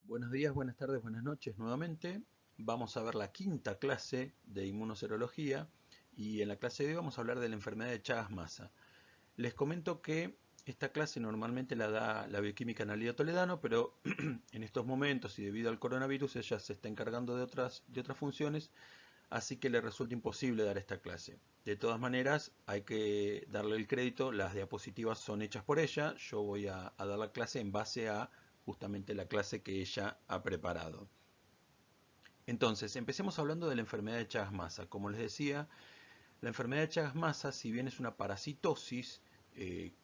Buenos días, buenas tardes, buenas noches nuevamente. Vamos a ver la quinta clase de inmunoserología y en la clase de hoy vamos a hablar de la enfermedad de Chagas-Massa. Les comento que esta clase normalmente la da la bioquímica Analía Toledano, pero en estos momentos y debido al coronavirus ella se está encargando de otras funciones, así que le resulta imposible dar esta clase. De todas maneras, hay que darle el crédito, las diapositivas son hechas por ella, yo voy a dar la clase en base a justamente la clase que ella ha preparado. Entonces, empecemos hablando de la enfermedad de Chagas-Massa. Como les decía, la enfermedad de Chagas-Massa, si bien es una parasitosis eh,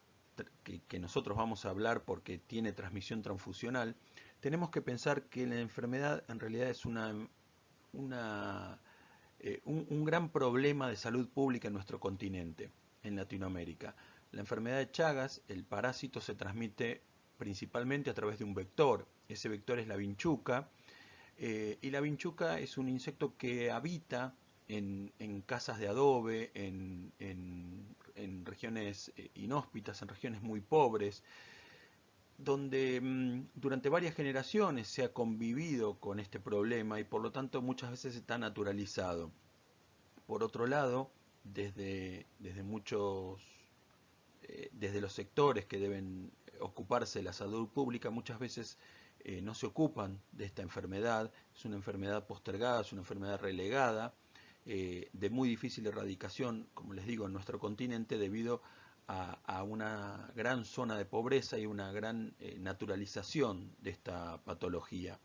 que nosotros vamos a hablar porque tiene transmisión transfusional, tenemos que pensar que la enfermedad en realidad es un gran problema de salud pública en nuestro continente, en Latinoamérica. La enfermedad de Chagas, el parásito se transmite principalmente a través de un vector. Ese vector es la vinchuca, y la vinchuca es un insecto que habita en casas de adobe, en regiones inhóspitas, en regiones muy pobres, donde durante varias generaciones se ha convivido con este problema y por lo tanto muchas veces está naturalizado. Por otro lado, desde los sectores que deben ocuparse de la salud pública, muchas veces no se ocupan de esta enfermedad. Es una enfermedad postergada, es una enfermedad relegada, de muy difícil erradicación, como les digo, en nuestro continente debido a una gran zona de pobreza y una gran naturalización de esta patología.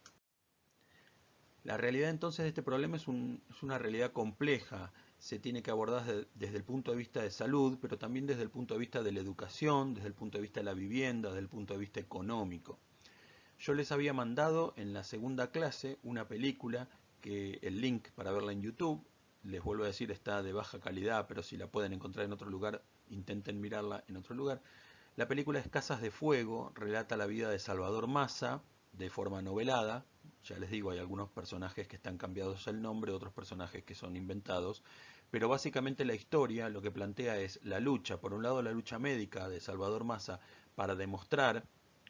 La realidad entonces de este problema es una realidad compleja. Se tiene que abordar desde el punto de vista de salud, pero también desde el punto de vista de la educación, desde el punto de vista de la vivienda, desde el punto de vista económico. Yo les había mandado en la segunda clase una película que el link para verla en YouTube, les vuelvo a decir, está de baja calidad, pero si la pueden encontrar en otro lugar, intenten mirarla en otro lugar. La película es Casas de Fuego, relata la vida de Salvador Massa de forma novelada. Ya les digo, hay algunos personajes que están cambiados el nombre, otros personajes que son inventados, pero básicamente la historia lo que plantea es la lucha, por un lado la lucha médica de Salvador Massa para demostrar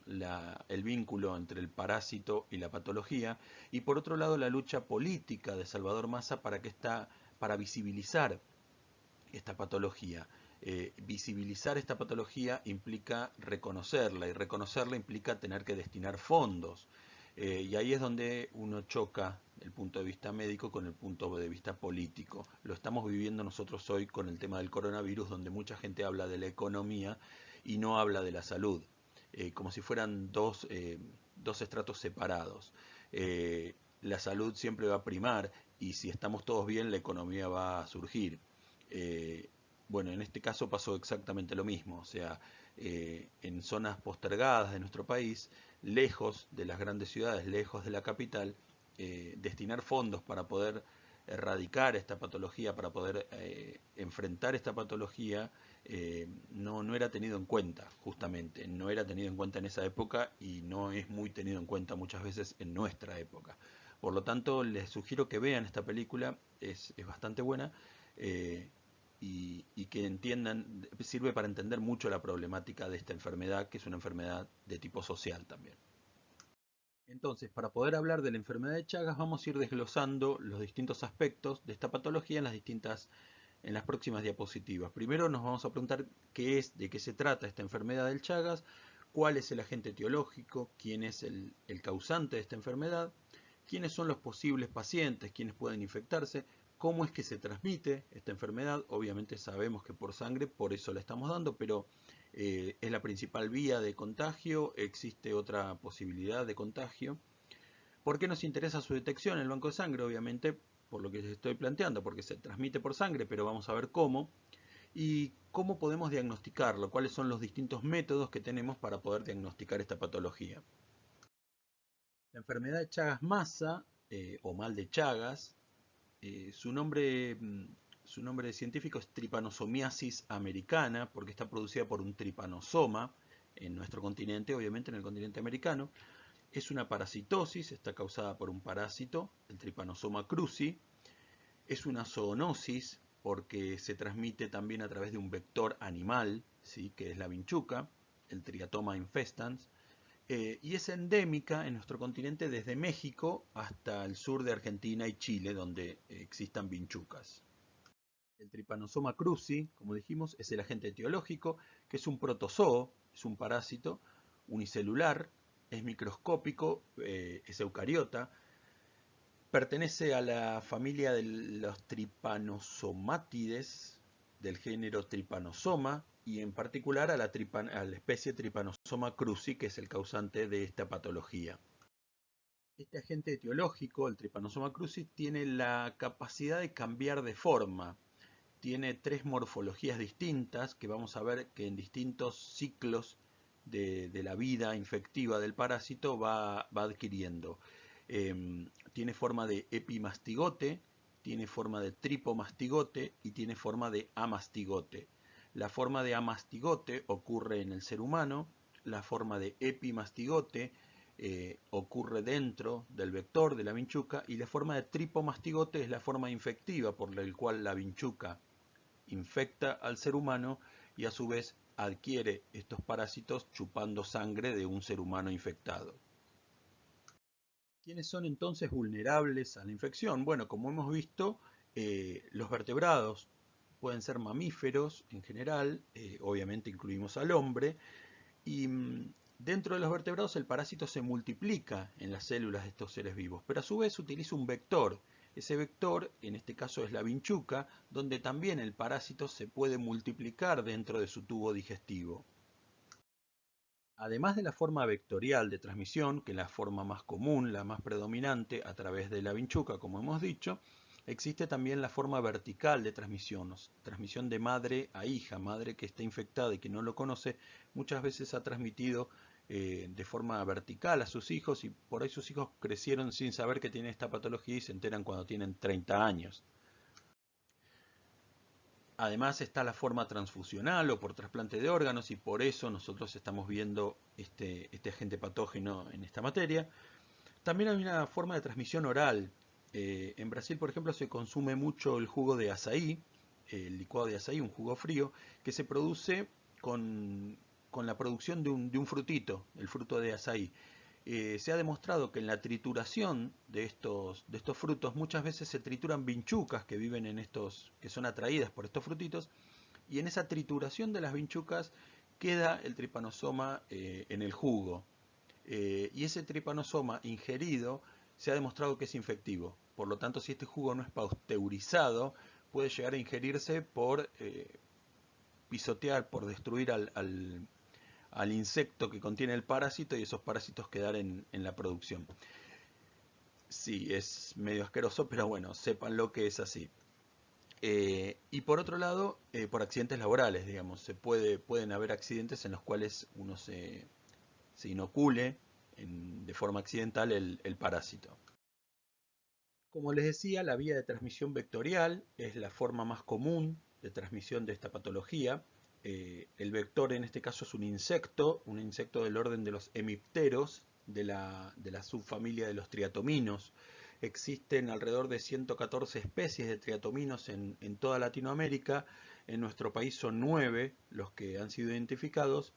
el vínculo entre el parásito y la patología, y por otro lado la lucha política de Salvador Massa para visibilizar esta patología. Visibilizar esta patología implica reconocerla y reconocerla implica tener que destinar fondos. Y ahí es donde uno choca el punto de vista médico con el punto de vista político. Lo estamos viviendo nosotros hoy con el tema del coronavirus, donde mucha gente habla de la economía y no habla de la salud, como si fueran dos estratos separados. La salud siempre va a primar y si estamos todos bien, la economía va a surgir. Eh, bueno, en este caso pasó exactamente lo mismo, o sea, en zonas postergadas de nuestro país, lejos de las grandes ciudades, lejos de la capital, destinar fondos para poder erradicar esta patología, para poder enfrentar esta patología, no era tenido en cuenta, justamente, no era tenido en cuenta en esa época y no es muy tenido en cuenta muchas veces en nuestra época. Por lo tanto, les sugiero que vean esta película, es bastante buena. eh, y que entiendan, sirve para entender mucho la problemática de esta enfermedad, que es una enfermedad de tipo social también. Entonces, para poder hablar de la enfermedad de Chagas, vamos a ir desglosando los distintos aspectos de esta patología en las próximas diapositivas. Primero nos vamos a preguntar de qué se trata esta enfermedad del Chagas, cuál es el agente etiológico, quién es el causante de esta enfermedad, quiénes son los posibles pacientes, quiénes pueden infectarse, cómo es que se transmite esta enfermedad. Obviamente sabemos que por sangre, por eso la estamos dando, pero es la principal vía de contagio, existe otra posibilidad de contagio. ¿Por qué nos interesa su detección en el banco de sangre? Obviamente por lo que les estoy planteando, porque se transmite por sangre, pero vamos a ver cómo. ¿Y cómo podemos diagnosticarlo? ¿Cuáles son los distintos métodos que tenemos para poder diagnosticar esta patología? La enfermedad de Chagas-Massa, o mal de Chagas, su nombre científico es Trypanosomiasis americana, porque está producida por un tripanosoma en nuestro continente, obviamente en el continente americano. Es una parasitosis, está causada por un parásito, el Trypanosoma cruzi. Es una zoonosis porque se transmite también a través de un vector animal, ¿sí? Que es la vinchuca, el Triatoma infestans. y es endémica en nuestro continente desde México hasta el sur de Argentina y Chile, donde existan vinchucas. El Trypanosoma cruzi, como dijimos, es el agente etiológico, que es un protozoo, es un parásito unicelular, es microscópico, es eucariota, pertenece a la familia de los Trypanosomátides, del género Trypanosoma, y en particular a la especie Trypanosoma cruzi, que es el causante de esta patología. Este agente etiológico, el Trypanosoma cruzi, tiene la capacidad de cambiar de forma. Tiene tres morfologías distintas que vamos a ver que en distintos ciclos de la vida infectiva del parásito va adquiriendo. Tiene forma de epimastigote, tiene forma de tripomastigote y tiene forma de amastigote. La forma de amastigote ocurre en el ser humano, la forma de epimastigote ocurre dentro del vector de la vinchuca y la forma de tripomastigote es la forma infectiva por la cual la vinchuca infecta al ser humano y a su vez adquiere estos parásitos chupando sangre de un ser humano infectado. ¿Quiénes son entonces vulnerables a la infección? Bueno, como hemos visto, los vertebrados pueden ser mamíferos en general, obviamente incluimos al hombre, y dentro de los vertebrados el parásito se multiplica en las células de estos seres vivos, pero a su vez utiliza un vector. Ese vector, en este caso es la vinchuca, donde también el parásito se puede multiplicar dentro de su tubo digestivo. Además de la forma vectorial de transmisión, que es la forma más común, la más predominante a través de la vinchuca, como hemos dicho, existe también la forma vertical de transmisión, transmisión de madre a hija, madre que está infectada y que no lo conoce, muchas veces ha transmitido de forma vertical a sus hijos y por ahí sus hijos crecieron sin saber que tienen esta patología y se enteran cuando tienen 30 años. Además está la forma transfusional o por trasplante de órganos y por eso nosotros estamos viendo este agente patógeno en esta materia. También hay una forma de transmisión oral. En Brasil, por ejemplo, se consume mucho el jugo de azaí, el licuado de azaí, un jugo frío, que se produce con la producción de un frutito, el fruto de azaí. Se ha demostrado que en la trituración de estos frutos muchas veces se trituran vinchucas que viven en estos, que son atraídas por estos frutitos, y en esa trituración de las vinchucas queda el tripanosoma en el jugo. Y ese tripanosoma ingerido se ha demostrado que es infectivo. Por lo tanto, si este jugo no es pasteurizado, puede llegar a ingerirse por pisotear, por destruir al insecto que contiene el parásito y esos parásitos quedar en la producción. Sí, es medio asqueroso, pero bueno, sepan lo que es así. Y por otro lado, por accidentes laborales, digamos, pueden haber accidentes en los cuales uno se inocule de forma accidental el parásito. Como les decía, la vía de transmisión vectorial es la forma más común de transmisión de esta patología. El vector en este caso es un insecto del orden de los hemipteros, de la subfamilia de los triatominos. Existen alrededor de 114 especies de triatominos en toda Latinoamérica. En nuestro país son 9 los que han sido identificados.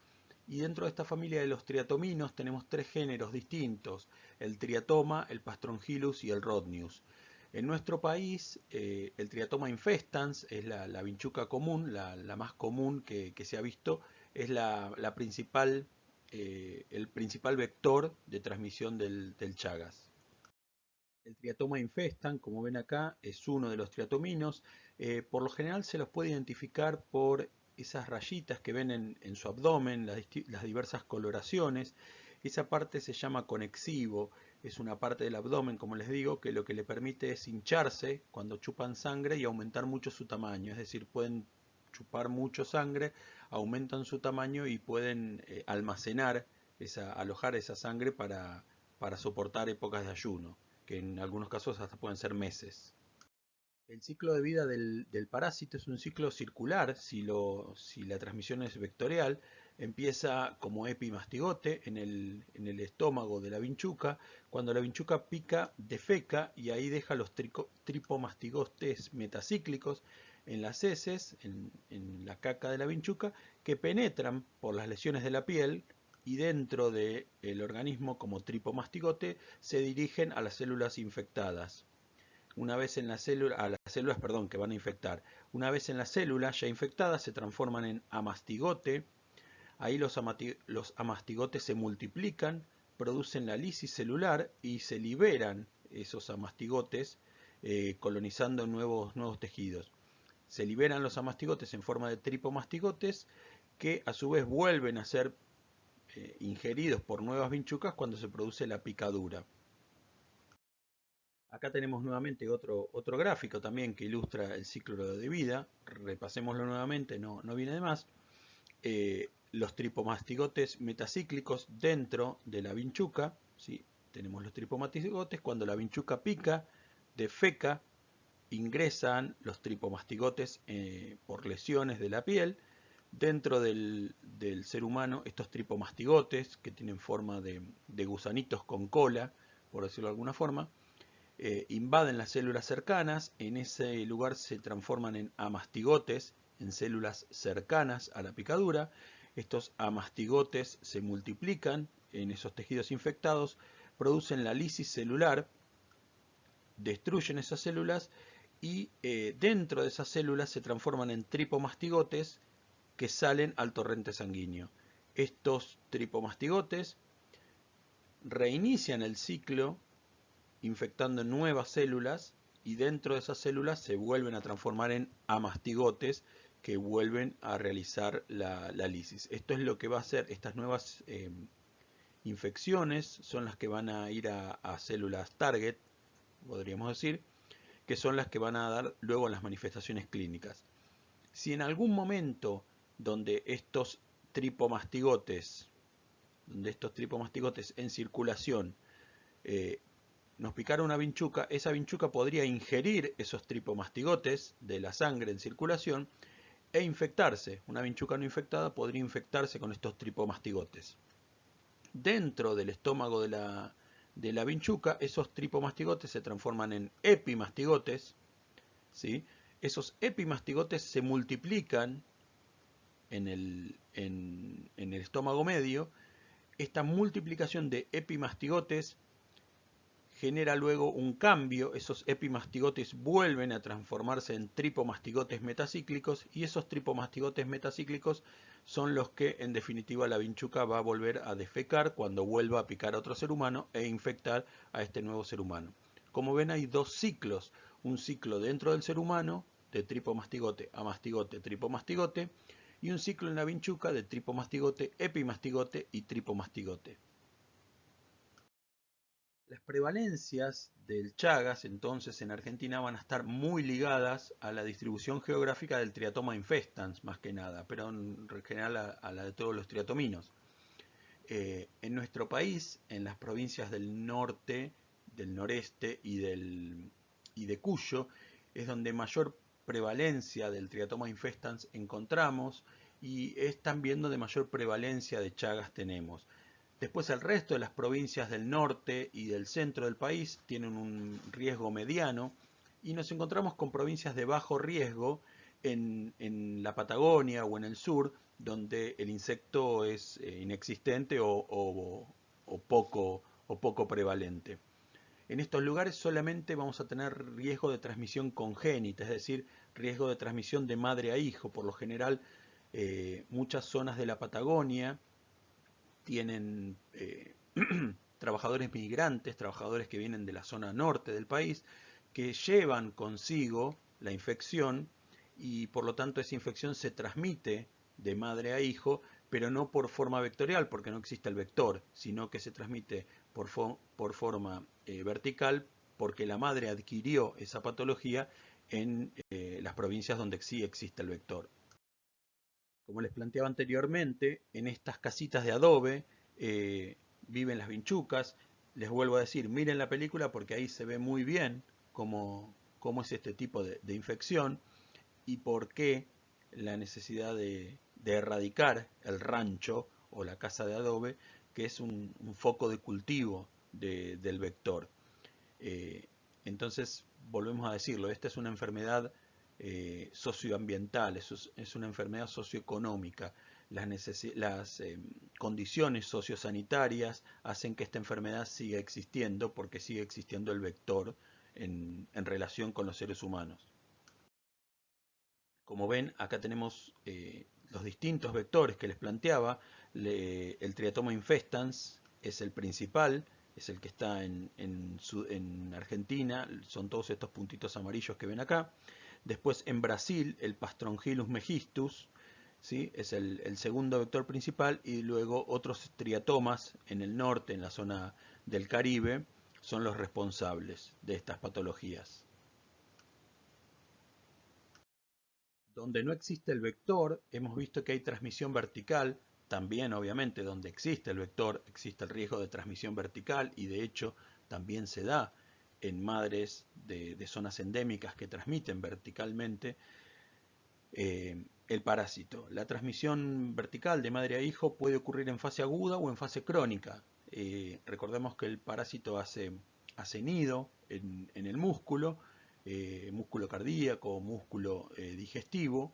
Y dentro de esta familia de los triatominos tenemos 3 géneros distintos: el triatoma, el pastrongyllus y el rhodnius. En nuestro país, el Triatoma infestans es la vinchuca común, la más común que se ha visto, es el principal vector de transmisión del Chagas. El Triatoma infestans, como ven acá, es uno de los triatominos. Por lo general se los puede identificar por esas rayitas que ven en su abdomen, las diversas coloraciones. Esa parte se llama conexivo, es una parte del abdomen, como les digo, que lo que le permite es hincharse cuando chupan sangre y aumentar mucho su tamaño. Es decir, pueden chupar mucho sangre, aumentan su tamaño y pueden alojar esa sangre para soportar épocas de ayuno, que en algunos casos hasta pueden ser meses. El ciclo de vida del parásito es un ciclo circular, si la transmisión es vectorial. Empieza como epimastigote en el estómago de la vinchuca. Cuando la vinchuca pica, defeca y ahí deja los tripomastigotes metacíclicos en las heces, en la caca de la vinchuca, que penetran por las lesiones de la piel y dentro del organismo, como tripomastigote, se dirigen a las células infectadas. Una vez en la célula, a las células, perdón, que van a infectar. Una vez en las células ya infectadas se transforman en amastigote. Ahí los amastigotes se multiplican, producen la lisis celular y se liberan esos amastigotes colonizando nuevos tejidos. Se liberan los amastigotes en forma de tripomastigotes que a su vez vuelven a ser ingeridos por nuevas vinchucas cuando se produce la picadura. Acá tenemos nuevamente otro gráfico también que ilustra el ciclo de vida. Repasémoslo nuevamente, no viene de más. Los tripomastigotes metacíclicos dentro de la vinchuca. ¿Sí? Tenemos los tripomastigotes. Cuando la vinchuca pica, defeca, ingresan los tripomastigotes por lesiones de la piel. Dentro del ser humano, estos tripomastigotes, que tienen forma de gusanitos con cola, por decirlo de alguna forma, invaden las células cercanas. En ese lugar se transforman en amastigotes, en células cercanas a la picadura. Estos amastigotes se multiplican en esos tejidos infectados, producen la lisis celular, destruyen esas células y dentro de esas células se transforman en tripomastigotes que salen al torrente sanguíneo. Estos tripomastigotes reinician el ciclo infectando nuevas células y dentro de esas células se vuelven a transformar en amastigotes que vuelven a realizar la lisis. Esto es lo que va a hacer estas nuevas infecciones, son las que van a ir a células target, podríamos decir, que son las que van a dar luego las manifestaciones clínicas. Si en algún momento donde estos tripomastigotes en circulación nos picara una vinchuca, esa vinchuca podría ingerir esos tripomastigotes de la sangre en circulación e infectarse. Una vinchuca no infectada podría infectarse con estos tripomastigotes. Dentro del estómago de la vinchuca, esos tripomastigotes se transforman en epimastigotes. ¿Sí? Esos epimastigotes se multiplican en el estómago medio. Esta multiplicación de epimastigotes genera luego un cambio. Esos epimastigotes vuelven a transformarse en tripomastigotes metacíclicos y esos tripomastigotes metacíclicos son los que en definitiva la vinchuca va a volver a defecar cuando vuelva a picar a otro ser humano e infectar a este nuevo ser humano. Como ven, hay dos ciclos, un ciclo dentro del ser humano de tripomastigote a mastigote, tripomastigote, y un ciclo en la vinchuca de tripomastigote, epimastigote y tripomastigote. Las prevalencias del Chagas entonces en Argentina van a estar muy ligadas a la distribución geográfica del Triatoma infestans más que nada, pero en general a la de todos los triatominos. En nuestro país, en las provincias del norte, del noreste y de Cuyo, es donde mayor prevalencia del Triatoma infestans encontramos y es también donde mayor prevalencia de Chagas tenemos. Después el resto de las provincias del norte y del centro del país tienen un riesgo mediano y nos encontramos con provincias de bajo riesgo en la Patagonia o en el sur, donde el insecto es inexistente o poco prevalente. En estos lugares solamente vamos a tener riesgo de transmisión congénita, es decir, riesgo de transmisión de madre a hijo. Por lo general, muchas zonas de la Patagonia tienen trabajadores migrantes, trabajadores que vienen de la zona norte del país, que llevan consigo la infección y por lo tanto esa infección se transmite de madre a hijo, pero no por forma vectorial, porque no existe el vector, sino que se transmite por forma vertical, porque la madre adquirió esa patología en las provincias donde sí existe el vector. Como les planteaba anteriormente, en estas casitas de adobe viven las vinchucas. Les vuelvo a decir, miren la película porque ahí se ve muy bien cómo es este tipo de infección y por qué la necesidad de erradicar el rancho o la casa de adobe, que es un foco de cultivo del vector. Entonces, volvemos a decirlo, esta es una enfermedad socioambiental, es una enfermedad socioeconómica. las condiciones sociosanitarias hacen que esta enfermedad siga existiendo porque sigue existiendo el vector en relación con los seres humanos. Como ven, acá tenemos los distintos vectores que les planteaba. El Triatoma infestans es el principal, es el que está en Argentina, son todos estos puntitos amarillos que ven acá. Después en Brasil, el Pastrongyllus megistus, ¿sí? Es el segundo vector principal, y luego otros triatomas en el norte, en la zona del Caribe, son los responsables de estas patologías. Donde no existe el vector, hemos visto que hay transmisión vertical. También, obviamente, donde existe el vector, existe el riesgo de transmisión vertical, y de hecho también se da en madres de zonas endémicas que transmiten verticalmente el parásito. La transmisión vertical de madre a hijo puede ocurrir en fase aguda o en fase crónica. Recordemos que el parásito hace nido en el músculo, músculo cardíaco, músculo digestivo,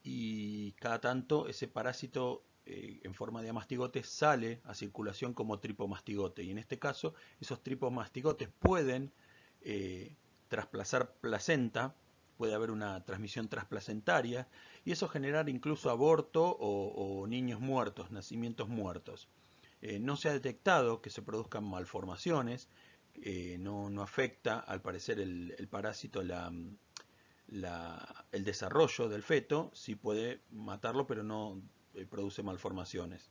y cada tanto ese parásito en forma de amastigote sale a circulación como tripomastigote, y en este caso esos tripomastigotes pueden trasplazar placenta, puede haber una transmisión transplacentaria, y eso generar incluso aborto o niños muertos, nacimientos muertos. No se ha detectado que se produzcan malformaciones, no afecta al parecer el parásito el desarrollo del feto. Sí puede matarlo, pero no produce malformaciones.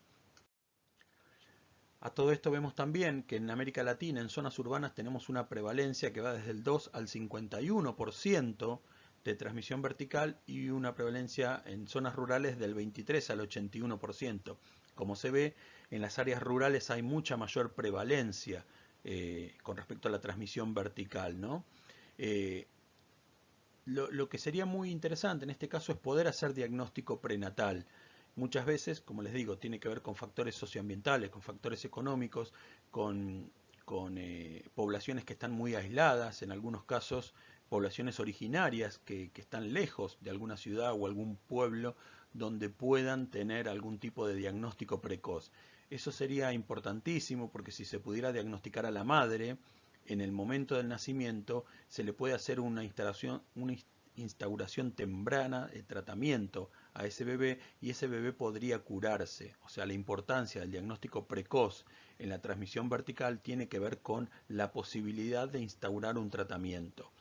A todo esto vemos también que en América Latina, en zonas urbanas, tenemos una prevalencia que va desde el 2 al 51% de transmisión vertical, y una prevalencia en zonas rurales del 23 al 81%. Como se ve, en las áreas rurales hay mucha mayor prevalencia con respecto a la transmisión vertical, ¿no? Lo que sería muy interesante en este caso es poder hacer diagnóstico prenatal. Muchas veces, como les digo, tiene que ver con factores socioambientales, con factores económicos, con poblaciones que están muy aisladas, en algunos casos poblaciones originarias que están lejos de alguna ciudad o algún pueblo donde puedan tener algún tipo de diagnóstico precoz. Eso sería importantísimo, porque si se pudiera diagnosticar a la madre en el momento del nacimiento, se le puede hacer una instauración temprana de tratamiento a ese bebé, y ese bebé podría curarse. O sea, la importancia del diagnóstico precoz en la transmisión vertical tiene que ver con la posibilidad de instaurar un tratamiento.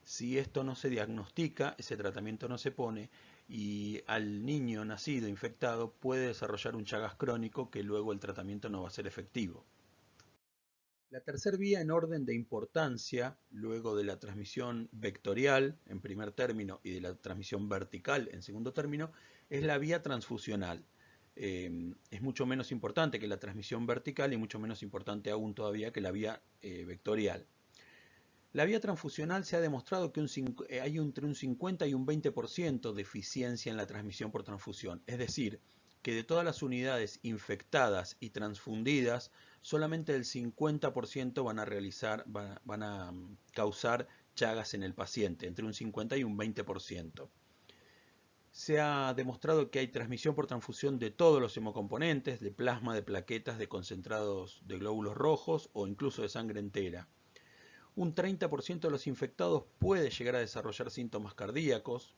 Si esto no se diagnostica, ese tratamiento no se pone, y al niño nacido infectado puede desarrollar un Chagas crónico que luego el tratamiento no va a ser efectivo. La tercera vía en orden de importancia, luego de la transmisión vectorial en primer término y de la transmisión vertical en segundo término, es la vía transfusional. Es mucho menos importante que la transmisión vertical, y mucho menos importante aún todavía que la vía vectorial. La vía transfusional se ha demostrado que hay entre un 50 y un 20% de eficiencia en la transmisión por transfusión. Es decir, que de todas las unidades infectadas y transfundidas, solamente el 50% van a causar Chagas en el paciente, entre un 50 y un 20%. Se ha demostrado que hay transmisión por transfusión de todos los hemocomponentes, de plasma, de plaquetas, de concentrados de glóbulos rojos o incluso de sangre entera. Un 30% de los infectados puede llegar a desarrollar síntomas cardíacos,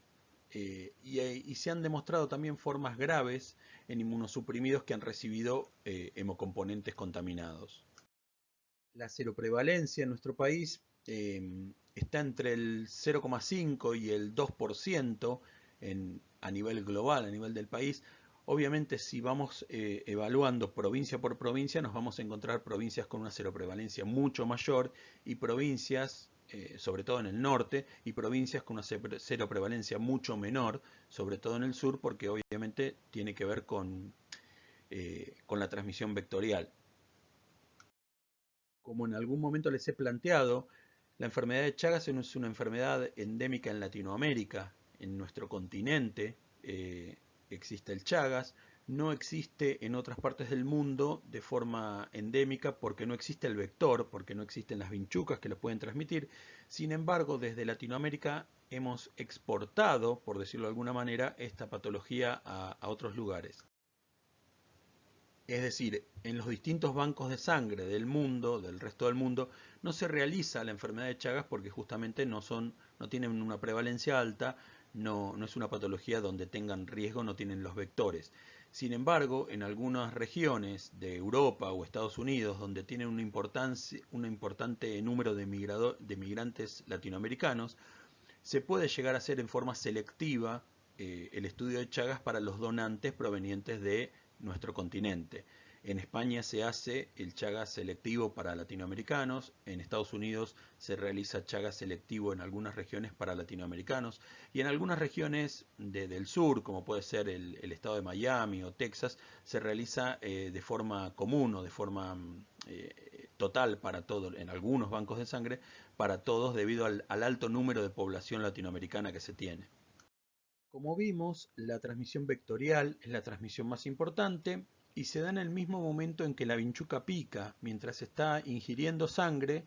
y se han demostrado también formas graves en inmunosuprimidos que han recibido hemocomponentes contaminados. La seroprevalencia en nuestro país está entre el 0,5 y el 2% a nivel global, a nivel del país. Obviamente, si vamos evaluando provincia por provincia, nos vamos a encontrar provincias con una seroprevalencia mucho mayor, y provincias, sobre todo en el norte, y provincias con una seroprevalencia mucho menor, sobre todo en el sur, porque obviamente tiene que ver con la transmisión vectorial. Como en algún momento les he planteado, la enfermedad de Chagas es una enfermedad endémica en Latinoamérica. En nuestro continente existe el Chagas. No existe en otras partes del mundo de forma endémica, porque no existe el vector, porque no existen las vinchucas que lo pueden transmitir. Sin embargo, desde Latinoamérica hemos exportado, por decirlo de alguna manera, esta patología a otros lugares. Es decir, en los distintos bancos de sangre del mundo, del resto del mundo, no se realiza la enfermedad de Chagas porque justamente no tienen una prevalencia alta, no es una patología donde tengan riesgo, no tienen los vectores. Sin embargo, en algunas regiones de Europa o Estados Unidos, donde tienen un importante número de migrantes latinoamericanos, se puede llegar a hacer en forma selectiva el estudio de Chagas para los donantes provenientes de nuestro continente. En España se hace el Chagas selectivo para latinoamericanos, en Estados Unidos se realiza Chagas selectivo en algunas regiones para latinoamericanos y en algunas regiones del sur, como puede ser el estado de Miami o Texas, se realiza de forma común o de forma total para todos, en algunos bancos de sangre, para todos debido al alto número de población latinoamericana que se tiene. Como vimos, la transmisión vectorial es la transmisión más importante y se da en el mismo momento en que la vinchuca pica. Mientras está ingiriendo sangre,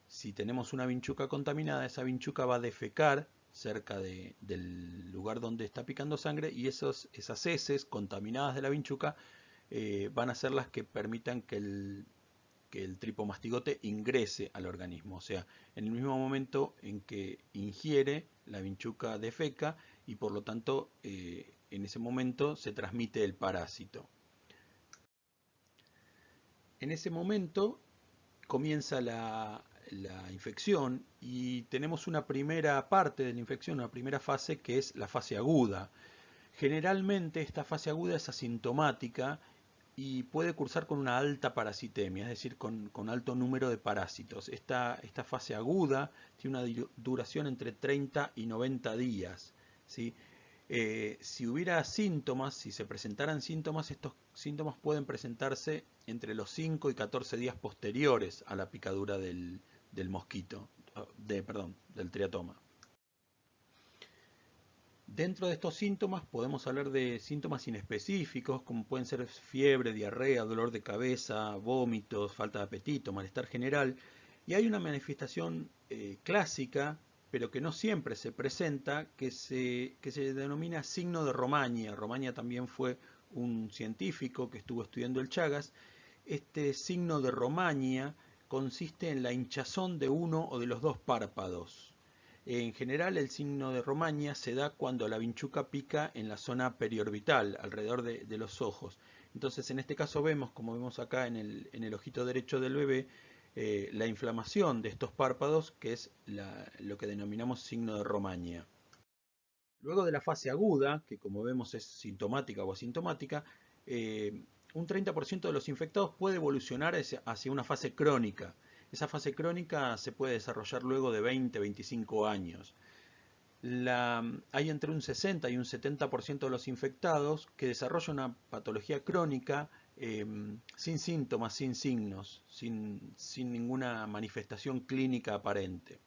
si tenemos una vinchuca contaminada, esa vinchuca va a defecar cerca del lugar donde está picando sangre y esas heces contaminadas de la vinchuca van a ser las que permitan que el tripomastigote ingrese al organismo. O sea, en el mismo momento en que ingiere, la vinchuca defeca y por lo tanto en ese momento se transmite el parásito. En ese momento comienza la infección y tenemos una primera parte de la infección, una primera fase que es la fase aguda. Generalmente esta fase aguda es asintomática y puede cursar con una alta parasitemia, es decir, con alto número de parásitos. Esta fase aguda tiene una duración entre 30 y 90 días. ¿Sí? Si hubiera síntomas, si se presentaran síntomas, estos síntomas pueden presentarse entre los 5 y 14 días posteriores a la picadura del mosquito, perdón, del triatoma. Dentro de estos síntomas podemos hablar de síntomas inespecíficos, como pueden ser fiebre, diarrea, dolor de cabeza, vómitos, falta de apetito, malestar general. Y hay una manifestación clásica, pero que no siempre se presenta, que se denomina signo de Romaña. Romaña también fue un científico que estuvo estudiando el Chagas. Este signo de Romaña consiste en la hinchazón de uno o de los dos párpados. En general, el signo de Romaña se da cuando la vinchuca pica en la zona periorbital, alrededor de los ojos. Entonces, en este caso vemos, como vemos acá en el ojito derecho del bebé, la inflamación de estos párpados, que es lo que denominamos signo de Romaña. Luego de la fase aguda, que como vemos es sintomática o asintomática, un 30% de los infectados puede evolucionar hacia una fase crónica. Esa fase crónica se puede desarrollar luego de 20-25 años. Hay entre un 60 y un 70% de los infectados que desarrollan una patología crónica sin síntomas, sin signos, sin ninguna manifestación clínica aparente.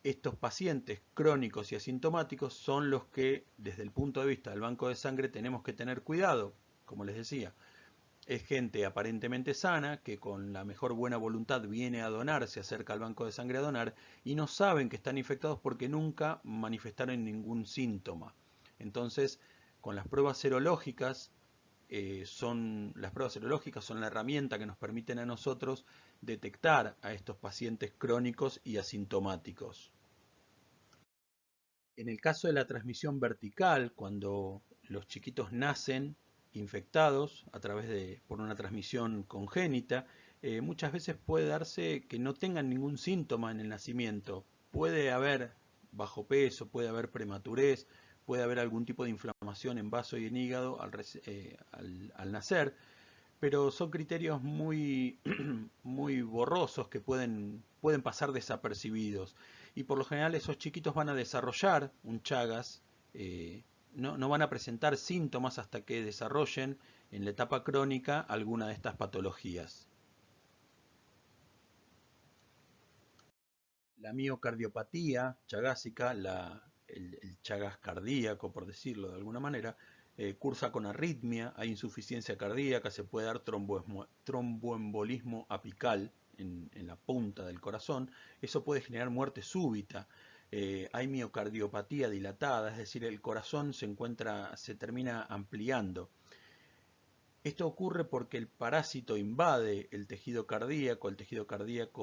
Estos pacientes crónicos y asintomáticos son los que, desde el punto de vista del banco de sangre, tenemos que tener cuidado. Como les decía, es gente aparentemente sana que con la mejor buena voluntad viene a donar, se acerca al banco de sangre a donar y no saben que están infectados porque nunca manifestaron ningún síntoma. Entonces, con las pruebas serológicas, las pruebas serológicas son la herramienta que nos permiten a nosotros detectar a estos pacientes crónicos y asintomáticos. En el caso de la transmisión vertical, cuando los chiquitos nacen infectados por una transmisión congénita, muchas veces puede darse que no tengan ningún síntoma en el nacimiento. Puede haber bajo peso, puede haber prematurez, puede haber algún tipo de inflamación en vaso y en hígado al nacer, pero son criterios muy, muy borrosos que pueden pasar desapercibidos. Y por lo general esos chiquitos van a desarrollar un Chagas, no van a presentar síntomas hasta que desarrollen en la etapa crónica alguna de estas patologías. La miocardiopatía chagásica, el Chagas cardíaco, por decirlo de alguna manera, cursa con arritmia, hay insuficiencia cardíaca, se puede dar tromboembolismo apical en la punta del corazón, eso puede generar muerte súbita. Hay miocardiopatía dilatada, es decir, el corazón se termina ampliando. Esto ocurre porque el parásito invade el tejido cardíaco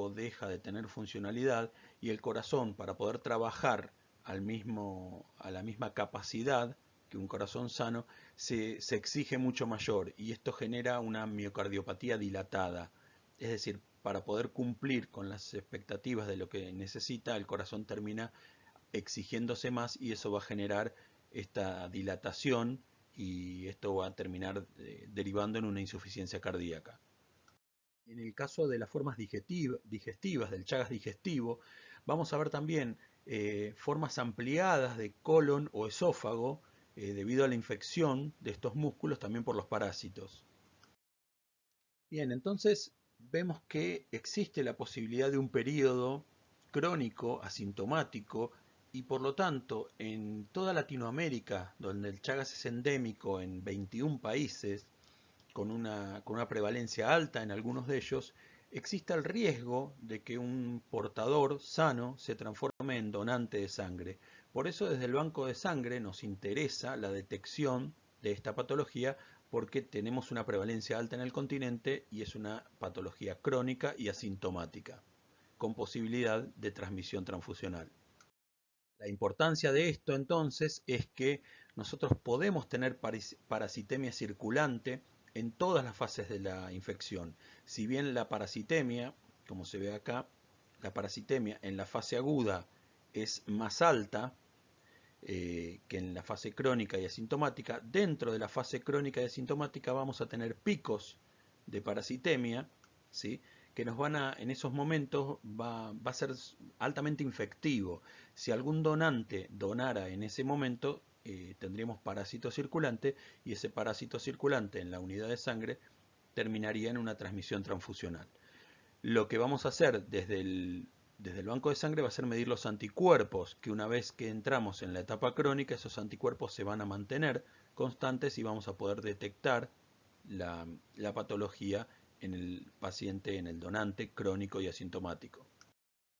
deja de tener funcionalidad y el corazón, para poder trabajar a la misma capacidad que un corazón sano, se exige mucho mayor y esto genera una miocardiopatía dilatada. Es decir, para poder cumplir con las expectativas de lo que necesita, el corazón termina exigiéndose más y eso va a generar esta dilatación y esto va a terminar derivando en una insuficiencia cardíaca. En el caso de las formas digestivas, del Chagas digestivo, vamos a ver también formas ampliadas de colon o esófago debido a la infección de estos músculos también por los parásitos. Bien, entonces vemos que existe la posibilidad de un periodo crónico, asintomático, y por lo tanto en toda Latinoamérica, donde el Chagas es endémico en 21 países, con una prevalencia alta en algunos de ellos, existe el riesgo de que un portador sano se transforme en donante de sangre. Por eso desde el banco de sangre nos interesa la detección de esta patología porque tenemos una prevalencia alta en el continente y es una patología crónica y asintomática, con posibilidad de transmisión transfusional. La importancia de esto entonces es que nosotros podemos tener parasitemia circulante en todas las fases de la infección. Si bien la parasitemia, como se ve acá, la parasitemia en la fase aguda es más alta que en la fase crónica y asintomática, dentro de la fase crónica y asintomática vamos a tener picos de parasitemia, ¿sí? Que nos van a, en esos momentos va a ser altamente infectivo. Si algún donante donara en ese momento, tendríamos parásito circulante y ese parásito circulante en la unidad de sangre terminaría en una transmisión transfusional. Lo que vamos a hacer desde el banco de sangre va a ser medir los anticuerpos, que una vez que entramos en la etapa crónica, esos anticuerpos se van a mantener constantes y vamos a poder detectar la patología en el paciente, en el donante crónico y asintomático.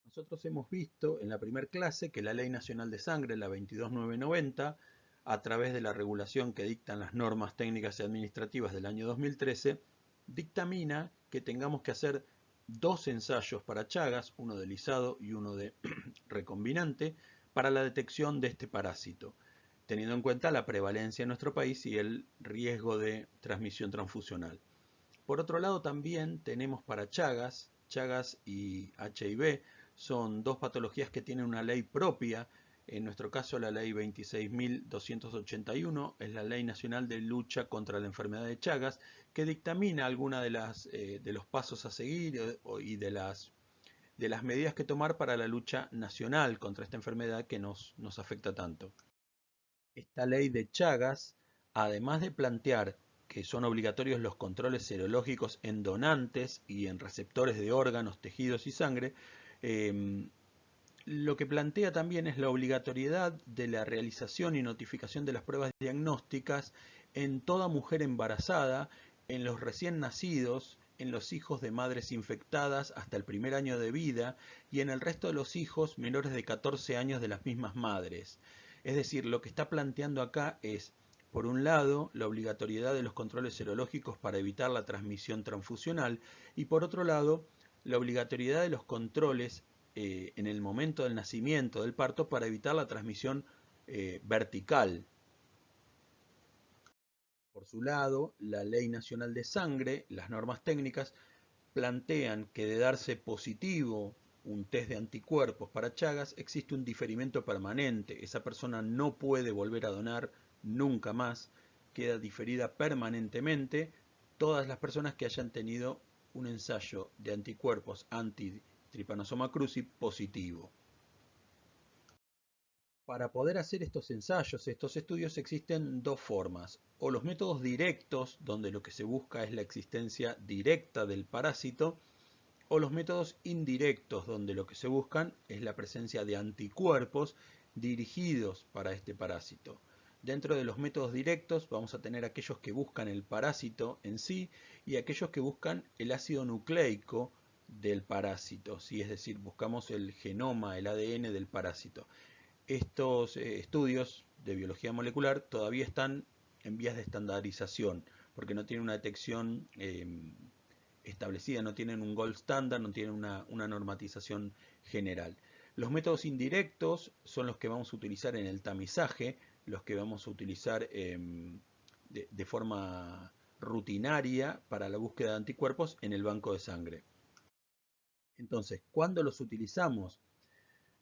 Nosotros hemos visto en la primera clase que la Ley Nacional de Sangre, la 22990, a través de la regulación que dictan las normas técnicas y administrativas del año 2013, dictamina que tengamos que hacer dos ensayos para Chagas, uno de lisado y uno de recombinante, para la detección de este parásito, teniendo en cuenta la prevalencia en nuestro país y el riesgo de transmisión transfusional. Por otro lado, también tenemos para Chagas y HIV, son dos patologías que tienen una ley propia. En nuestro caso, la ley 26.281 es la Ley Nacional de Lucha contra la Enfermedad de Chagas, que dictamina algunas de los pasos a seguir y de las medidas que tomar para la lucha nacional contra esta enfermedad que nos afecta tanto. Esta ley de Chagas, además de plantear que son obligatorios los controles serológicos en donantes y en receptores de órganos, tejidos y sangre, lo que plantea también es la obligatoriedad de la realización y notificación de las pruebas diagnósticas en toda mujer embarazada, en los recién nacidos, en los hijos de madres infectadas hasta el primer año de vida y en el resto de los hijos menores de 14 años de las mismas madres. Es decir, lo que está planteando acá es, por un lado, la obligatoriedad de los controles serológicos para evitar la transmisión transfusional y por otro lado, la obligatoriedad de los controles en el momento del nacimiento, del parto, para evitar la transmisión vertical. Por su lado, la Ley Nacional de Sangre, las normas técnicas, plantean que de darse positivo un test de anticuerpos para Chagas, existe un diferimiento permanente. Esa persona no puede volver a donar nunca más, queda diferida permanentemente todas las personas que hayan tenido un ensayo de anticuerpos anti-Trypanosoma cruzi positivo. Para poder hacer estos ensayos, estos estudios, existen dos formas, o los métodos directos, donde lo que se busca es la existencia directa del parásito, o los métodos indirectos, donde lo que se buscan es la presencia de anticuerpos dirigidos para este parásito. Dentro de los métodos directos vamos a tener aquellos que buscan el parásito en sí y aquellos que buscan el ácido nucleico del parásito, ¿sí? Es decir, buscamos el genoma, el ADN del parásito. Estos estudios de biología molecular todavía están en vías de estandarización, porque no tienen una detección establecida, no tienen un gold standard, no tienen una normatización general. Los métodos indirectos son los que vamos a utilizar en el tamizaje, los que vamos a utilizar de forma rutinaria para la búsqueda de anticuerpos en el banco de sangre. Entonces, ¿cuándo los utilizamos?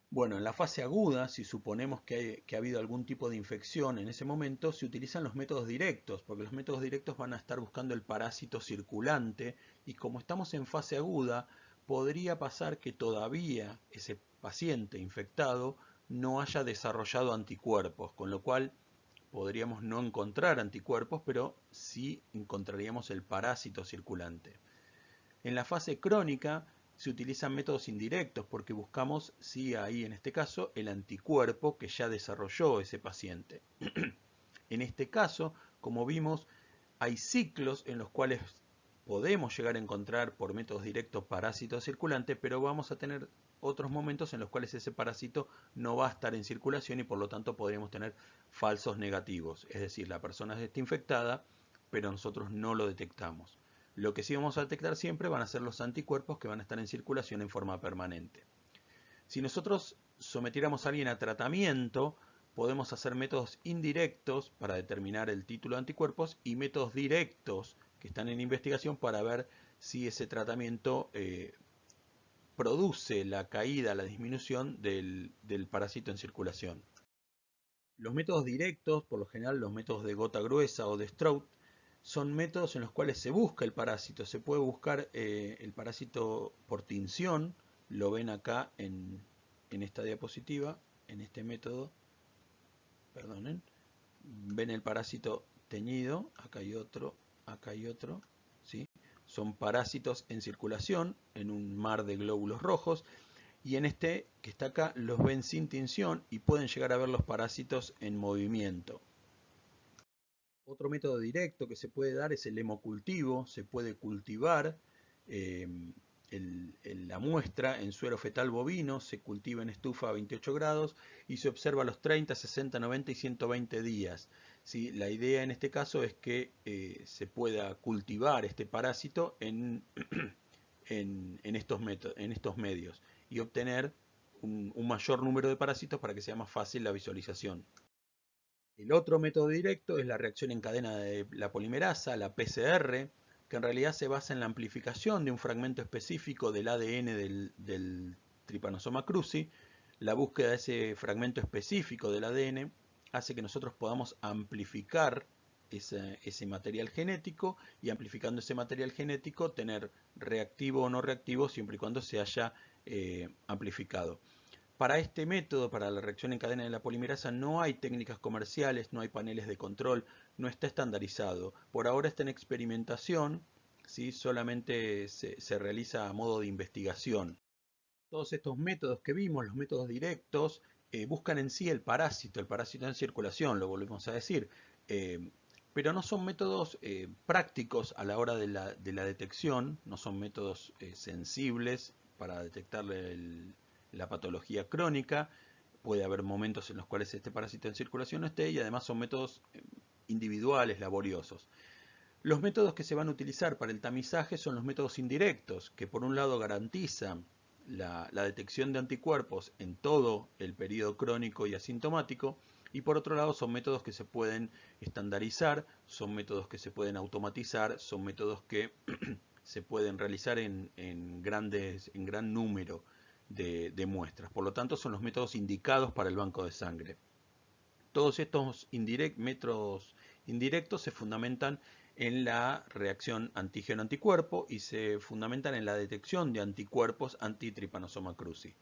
Bueno, en la fase aguda, si suponemos que ha habido algún tipo de infección en ese momento, se utilizan los métodos directos, porque los métodos directos van a estar buscando el parásito circulante y como estamos en fase aguda, podría pasar que todavía ese paciente infectado no haya desarrollado anticuerpos, con lo cual podríamos no encontrar anticuerpos, pero sí encontraríamos el parásito circulante. En la fase crónica se utilizan métodos indirectos porque buscamos, sí, ahí en este caso, el anticuerpo que ya desarrolló ese paciente. En este caso, como vimos, hay ciclos en los cuales podemos llegar a encontrar por métodos directos parásitos circulantes, pero vamos a tener otros momentos en los cuales ese parásito no va a estar en circulación y por lo tanto podríamos tener falsos negativos. Es decir, la persona está infectada, pero nosotros no lo detectamos. Lo que sí vamos a detectar siempre van a ser los anticuerpos que van a estar en circulación en forma permanente. Si nosotros sometiéramos a alguien a tratamiento, podemos hacer métodos indirectos para determinar el título de anticuerpos y métodos directos que están en investigación para ver si ese tratamiento produce la caída, la disminución del parásito en circulación. Los métodos directos, por lo general los métodos de gota gruesa o de Stroud, son métodos en los cuales se busca el parásito. Se puede buscar el parásito por tinción, lo ven acá en esta diapositiva, en este método, perdonen, ven el parásito teñido, acá hay otro, ¿sí? Son parásitos en circulación en un mar de glóbulos rojos y en este que está acá los ven sin tinción y pueden llegar a ver los parásitos en movimiento. Otro método directo que se puede dar es el hemocultivo, se puede cultivar la muestra en suero fetal bovino, se cultiva en estufa a 28 grados y se observa a los 30, 60, 90 y 120 días. ¿Sí? La idea en este caso es que se pueda cultivar este parásito en estos medios y obtener un mayor número de parásitos para que sea más fácil la visualización. El otro método directo es la reacción en cadena de la polimerasa, la PCR, que en realidad se basa en la amplificación de un fragmento específico del ADN del Trypanosoma cruzi. La búsqueda de ese fragmento específico del ADN hace que nosotros podamos amplificar ese material genético y amplificando ese material genético tener reactivo o no reactivo siempre y cuando se haya amplificado. Para este método, para la reacción en cadena de la polimerasa, no hay técnicas comerciales, no hay paneles de control, no está estandarizado. Por ahora está en experimentación, ¿sí? Solamente se realiza a modo de investigación. Todos estos métodos que vimos, los métodos directos, buscan en sí el parásito en circulación, lo volvemos a decir, pero no son métodos prácticos a la hora de la detección, no son métodos sensibles para detectar la patología crónica. Puede haber momentos en los cuales este parásito en circulación no esté y además son métodos individuales, laboriosos. Los métodos que se van a utilizar para el tamizaje son los métodos indirectos, que por un lado garantizan la detección de anticuerpos en todo el periodo crónico y asintomático, y por otro lado son métodos que se pueden estandarizar, son métodos que se pueden automatizar, son métodos que se pueden realizar en gran número de muestras. Por lo tanto, son los métodos indicados para el banco de sangre. Todos estos métodos indirectos se fundamentan en la reacción antígeno-anticuerpo y se fundamentan en la detección de anticuerpos anti-Trypanosoma cruzi.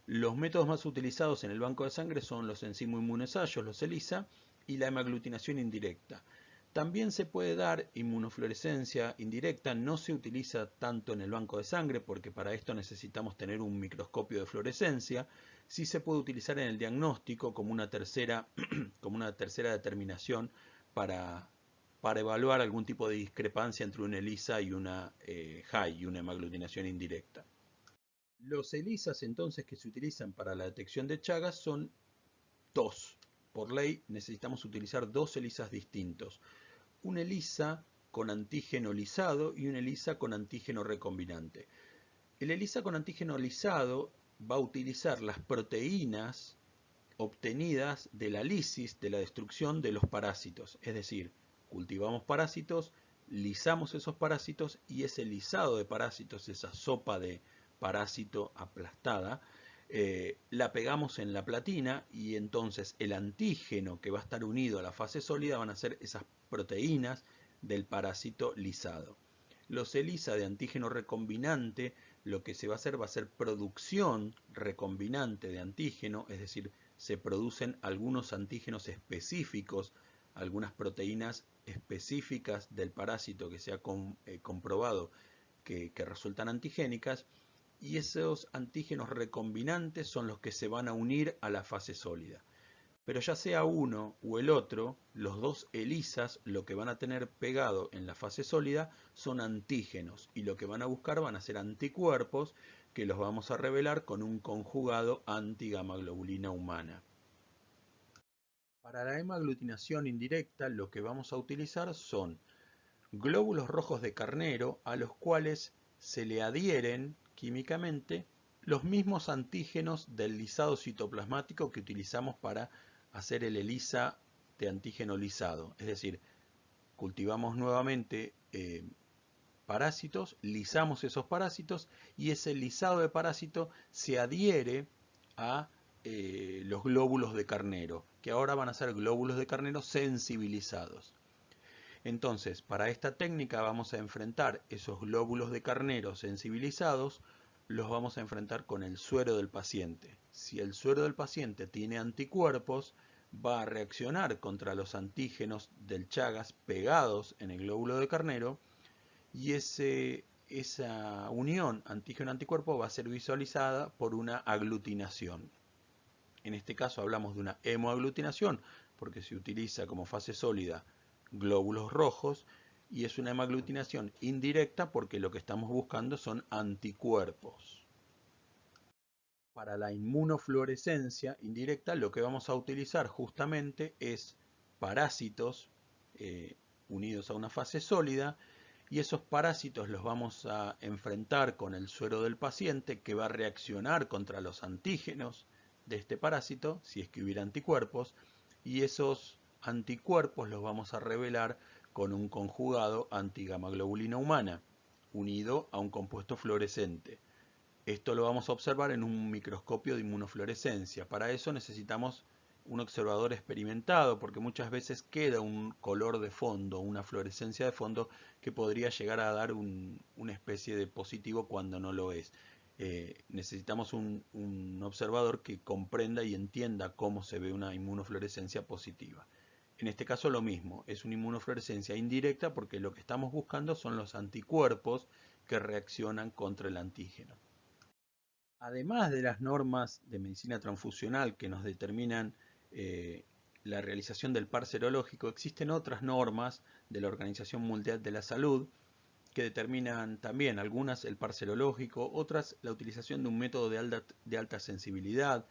Los métodos más utilizados en el banco de sangre son los enzimo-inmunoensayos, los ELISA, y la hemaglutinación indirecta. También se puede dar inmunofluorescencia indirecta, no se utiliza tanto en el banco de sangre porque para esto necesitamos tener un microscopio de fluorescencia. Sí se puede utilizar en el diagnóstico como una tercera determinación para evaluar algún tipo de discrepancia entre una ELISA y una HAI, una hemaglutinación indirecta. Los ELISAs entonces que se utilizan para la detección de Chagas son dos. Por ley necesitamos utilizar dos ELISAs distintos. Un ELISA con antígeno lisado y un ELISA con antígeno recombinante. El ELISA con antígeno lisado va a utilizar las proteínas obtenidas de la lisis, de la destrucción de los parásitos. Es decir, cultivamos parásitos, lisamos esos parásitos y ese lisado de parásitos, esa sopa de parásito aplastada, la pegamos en la platina y entonces el antígeno que va a estar unido a la fase sólida van a ser esas proteínas del parásito lisado. Los ELISA de antígeno recombinante, lo que se va a hacer producción recombinante de antígeno, es decir, se producen algunos antígenos específicos, algunas proteínas específicas del parásito que se ha comprobado que resultan antigénicas, y esos antígenos recombinantes son los que se van a unir a la fase sólida. Pero ya sea uno o el otro, los dos ELISAs lo que van a tener pegado en la fase sólida son antígenos, y lo que van a buscar van a ser anticuerpos que los vamos a revelar con un conjugado anti-gamaglobulina humana. Para la hemaglutinación indirecta lo que vamos a utilizar son glóbulos rojos de carnero a los cuales se le adhieren químicamente los mismos antígenos del lisado citoplasmático que utilizamos para hacer el ELISA de antígeno lisado. Es decir, cultivamos nuevamente parásitos, lisamos esos parásitos y ese lisado de parásito se adhiere a los glóbulos de carnero, que ahora van a ser glóbulos de carnero sensibilizados. Entonces, para esta técnica vamos a enfrentar esos glóbulos de carnero sensibilizados, los vamos a enfrentar con el suero del paciente. Si el suero del paciente tiene anticuerpos, va a reaccionar contra los antígenos del Chagas pegados en el glóbulo de carnero y esa unión antígeno-anticuerpo va a ser visualizada por una aglutinación. En este caso hablamos de una hemoaglutinación porque se utiliza como fase sólida glóbulos rojos y es una hemaglutinación indirecta porque lo que estamos buscando son anticuerpos. Para la inmunofluorescencia indirecta lo que vamos a utilizar justamente es parásitos unidos a una fase sólida y esos parásitos los vamos a enfrentar con el suero del paciente que va a reaccionar contra los antígenos de este parásito si es que hubiera anticuerpos y esos anticuerpos los vamos a revelar con un conjugado antigamaglobulina humana unido a un compuesto fluorescente. Esto lo vamos a observar en un microscopio de inmunofluorescencia. Para eso necesitamos un observador experimentado porque muchas veces queda un color de fondo, una fluorescencia de fondo que podría llegar a dar una especie de positivo cuando no lo es. Necesitamos un observador que comprenda y entienda cómo se ve una inmunofluorescencia positiva. En este caso lo mismo, es una inmunofluorescencia indirecta porque lo que estamos buscando son los anticuerpos que reaccionan contra el antígeno. Además de las normas de medicina transfusional que nos determinan la realización del par serológico, existen otras normas de la Organización Mundial de la Salud que determinan también algunas el par serológico, otras la utilización de un método de alta sensibilidad.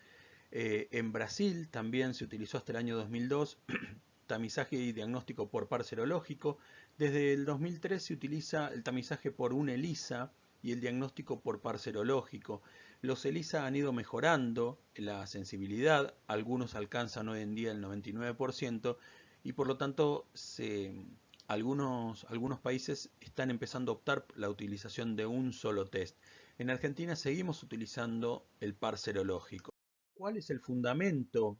En Brasil también se utilizó hasta el año 2002 tamizaje y diagnóstico por par serológico. Desde el 2003 se utiliza el tamizaje por un ELISA y el diagnóstico por par serológico. Los ELISA han ido mejorando la sensibilidad, algunos alcanzan hoy en día el 99% y por lo tanto algunos países están empezando a optar por la utilización de un solo test. En Argentina seguimos utilizando el par serológico. ¿Cuál es el fundamento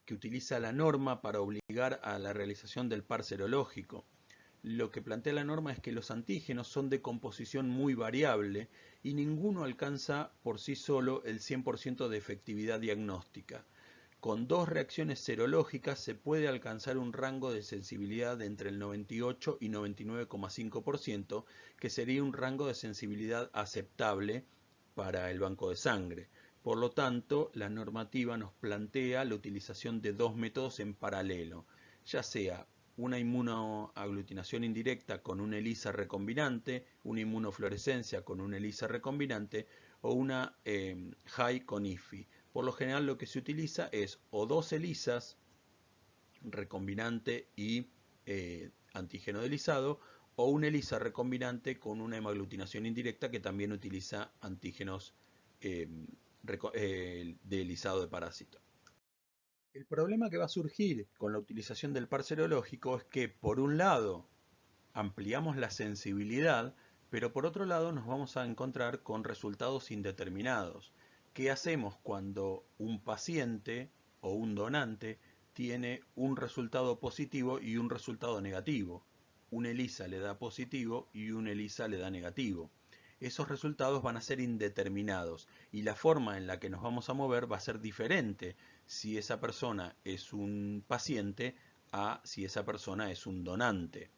que utiliza la norma para obligar a la realización del par serológico? Lo que plantea la norma es que los antígenos son de composición muy variable y ninguno alcanza por sí solo el 100% de efectividad diagnóstica. Con dos reacciones serológicas se puede alcanzar un rango de sensibilidad de entre el 98 y 99,5%, que sería un rango de sensibilidad aceptable para el banco de sangre. Por lo tanto, la normativa nos plantea la utilización de dos métodos en paralelo, ya sea una inmunoaglutinación indirecta con un ELISA recombinante, una inmunofluorescencia con un ELISA recombinante o una HAI con IFI. Por lo general lo que se utiliza es o dos ELISAs, recombinante y antígeno de lisado, o un ELISA recombinante con una hemaglutinación indirecta que también utiliza antígenos de lisado de parásito. El problema que va a surgir con la utilización del par serológico es que, por un lado, ampliamos la sensibilidad, pero por otro lado nos vamos a encontrar con resultados indeterminados. ¿Qué hacemos cuando un paciente o un donante tiene un resultado positivo y un resultado negativo? Un ELISA le da positivo y un ELISA le da negativo. Esos resultados van a ser indeterminados y la forma en la que nos vamos a mover va a ser diferente si esa persona es un paciente a si esa persona es un donante.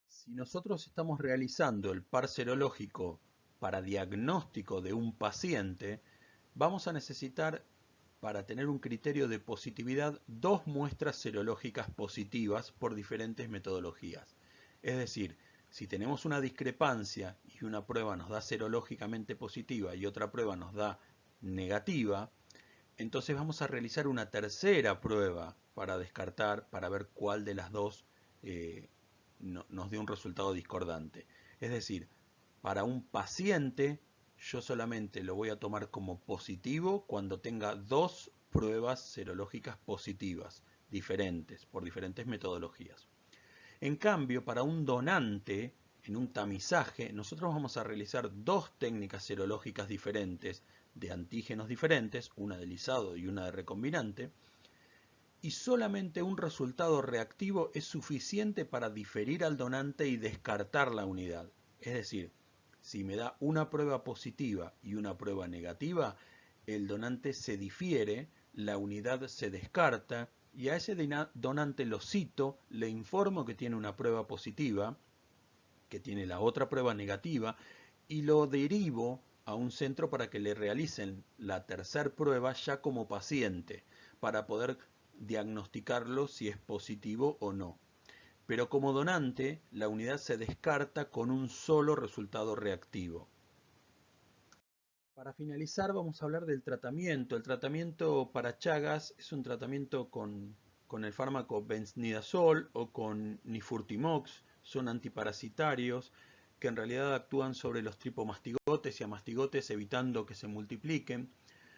Si nosotros estamos realizando el par serológico para diagnóstico de un paciente, vamos a necesitar, para tener un criterio de positividad, dos muestras serológicas positivas por diferentes metodologías. Es decir, si tenemos una discrepancia y una prueba nos da serológicamente positiva y otra prueba nos da negativa, entonces vamos a realizar una tercera prueba para descartar, para ver cuál de las dos nos dio un resultado discordante. Es decir, para un paciente yo solamente lo voy a tomar como positivo cuando tenga dos pruebas serológicas positivas, diferentes, por diferentes metodologías. En cambio, para un donante, en un tamizaje, nosotros vamos a realizar dos técnicas serológicas diferentes, de antígenos diferentes, una de lisado y una de recombinante, y solamente un resultado reactivo es suficiente para diferir al donante y descartar la unidad. Es decir, si me da una prueba positiva y una prueba negativa, el donante se difiere, la unidad se descarta y a ese donante lo cito, le informo que tiene una prueba positiva, que tiene la otra prueba negativa y lo derivo a un centro para que le realicen la tercer prueba ya como paciente, para poder diagnosticarlo si es positivo o no. Pero como donante, la unidad se descarta con un solo resultado reactivo. Para finalizar vamos a hablar del tratamiento. El tratamiento para Chagas es un tratamiento con el fármaco benznidazol o con nifurtimox. Son antiparasitarios que en realidad actúan sobre los tripomastigotes y amastigotes evitando que se multipliquen.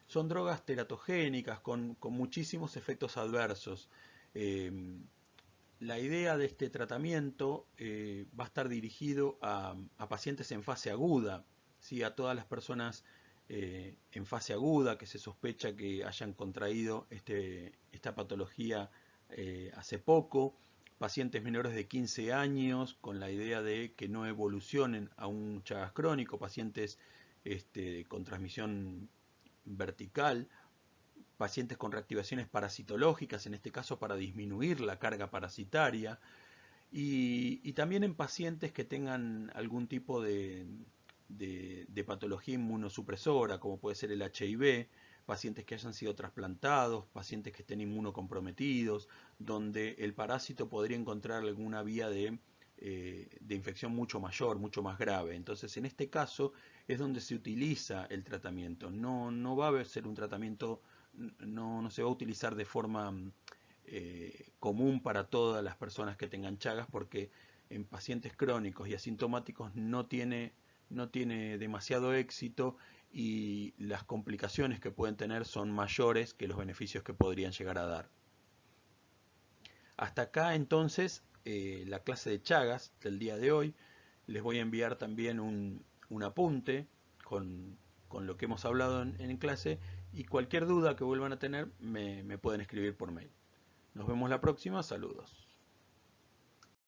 Son drogas teratogénicas con muchísimos efectos adversos. La idea de este tratamiento va a estar dirigido a pacientes en fase aguda, ¿sí? A todas las personas en fase aguda que se sospecha que hayan contraído esta patología hace poco, pacientes menores de 15 años con la idea de que no evolucionen a un Chagas crónico, pacientes con transmisión vertical, pacientes con reactivaciones parasitológicas, en este caso para disminuir la carga parasitaria, y también en pacientes que tengan algún tipo de patología inmunosupresora, como puede ser el HIV, pacientes que hayan sido trasplantados, pacientes que estén inmunocomprometidos, donde el parásito podría encontrar alguna vía de infección mucho mayor, mucho más grave. Entonces, en este caso es donde se utiliza el tratamiento. No va a ser un tratamiento, no se va a utilizar de forma común para todas las personas que tengan Chagas, porque en pacientes crónicos y asintomáticos no tiene demasiado éxito y las complicaciones que pueden tener son mayores que los beneficios que podrían llegar a dar. Hasta acá entonces la clase de Chagas del día de hoy. Les voy a enviar también un apunte con lo que hemos hablado en clase, y cualquier duda que vuelvan a tener me pueden escribir por mail. Nos vemos la próxima, saludos.